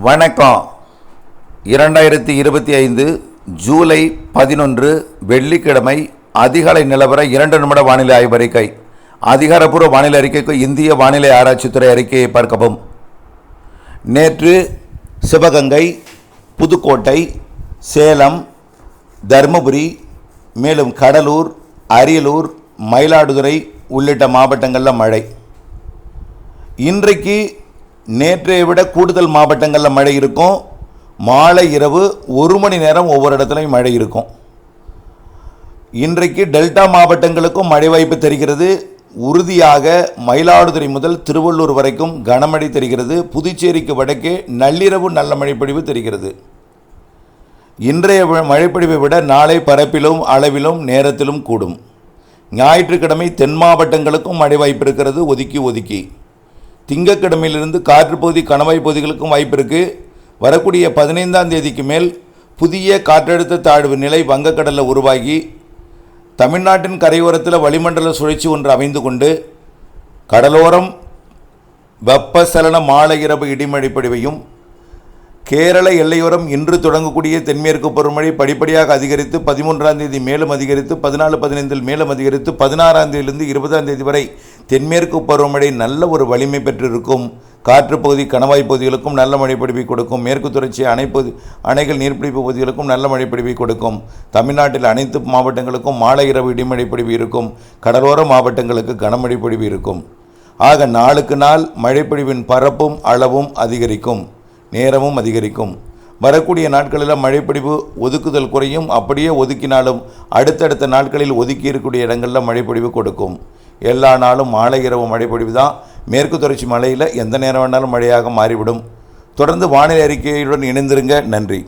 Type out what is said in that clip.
வணக்கம். 2025 ஜூலை 11 வெள்ளிக்கிழமை அதிகாலை நிலவர 2 நிமிட வானிலை ஆய்வறிக்கை. அதிகாரப்பூர்வ வானிலை அறிக்கைக்கு இந்திய வானிலை ஆராய்ச்சித்துறை அறிக்கையை பார்க்கவும். நேற்று சிவகங்கை, புதுக்கோட்டை, சேலம், தருமபுரி, மேலும் கடலூர், அரியலூர், மயிலாடுதுறை உள்ளிட்ட மாவட்டங்களில் மழை. இன்றைக்கு நேற்றைய விட கூடுதல் மாவட்டங்களில் மழை இருக்கும். மாலை இரவு 1 மணி நேரம் ஒவ்வொரு இடத்துலையும் மழை இருக்கும். இன்றைக்கு டெல்டா மாவட்டங்களுக்கும் மழை வாய்ப்பு தெரிகிறது. உறுதியாக மயிலாடுதுறை முதல் திருவள்ளூர் வரைக்கும் கனமழை தெரிகிறது. புதுச்சேரிக்கு வடக்கே நள்ளிரவு நல்ல மழைப்பொழிவு தெரிகிறது. இன்றைய மழைப்பொழிவை விட நாளை பரப்பிலும் அளவிலும் நேரத்திலும் கூடும். ஞாயிற்றுக்கிழமை தென் மாவட்டங்களுக்கும் மழை வாய்ப்பு இருக்கிறது. ஒதுக்கி திங்கட்கிழமையிலிருந்து காற்றுப்பகுதி கணவாய் பகுதிகளுக்கும் வாய்ப்பு இருக்குது. வரக்கூடிய 15ஆம் தேதிக்கு மேல் புதிய காற்றழுத்த தாழ்வு நிலை வங்கக்கடலில் உருவாகி தமிழ்நாட்டின் கரையோரத்தில் வளிமண்டல சுழற்சி ஒன்று அமைந்து கொண்டு கடலோரம் வெப்பசலன மாலை இரவு இடிமழை பொழிவையும், கேரள எல்லையோரம் இன்று தொடங்கக்கூடிய தென்மேற்கு பருவமழை படிப்படியாக அதிகரித்து 13ஆம் தேதி மேலும் அதிகரித்து 14-15 மேலும் அதிகரித்து 16ஆம் தேதியிலிருந்து 20ஆம் தேதி வரை தென்மேற்கு பருவமழை நல்ல ஒரு வலிமை பெற்றிருக்கும். காற்றுப்பகுதி கணவாய் பகுதிகளுக்கும் நல்ல மழைப்பொழிவை கொடுக்கும். மேற்கு தொடர்ச்சி அணைகள் நீர்பிடிப்பு பகுதிகளுக்கும் நல்ல மழைப்பொழிவை கொடுக்கும். தமிழ்நாட்டில் அனைத்து மாவட்டங்களுக்கும் மாலை இரவு இடிமழை பொழிவு இருக்கும். கடலோர மாவட்டங்களுக்கு கனமழை பொழிவு இருக்கும். ஆக நாளுக்கு நாள் மழைப்பொழிவின் பரப்பும் அளவும் அதிகரிக்கும், நேரமும் அதிகரிக்கும். வரக்கூடிய நாட்களில் மழைப்பொழிவு ஒதுக்குதல் குறையும். அப்படியே ஒதுக்கினாலும் அடுத்தடுத்த நாட்களில் ஒதுக்கி இருக்கக்கூடிய இடங்களில் மழைப்பொழிவு கொடுக்கும். எல்லா நாளும் மாலை இரவு மழைப்பொழிவு தான். மேற்கு தொடர்ச்சி மலையில் எந்த நேரம் வேணாலும் மழையாக மாறிவிடும். தொடர்ந்து வானிலை அறிக்கையுடன் இணைந்திருங்க. நன்றி.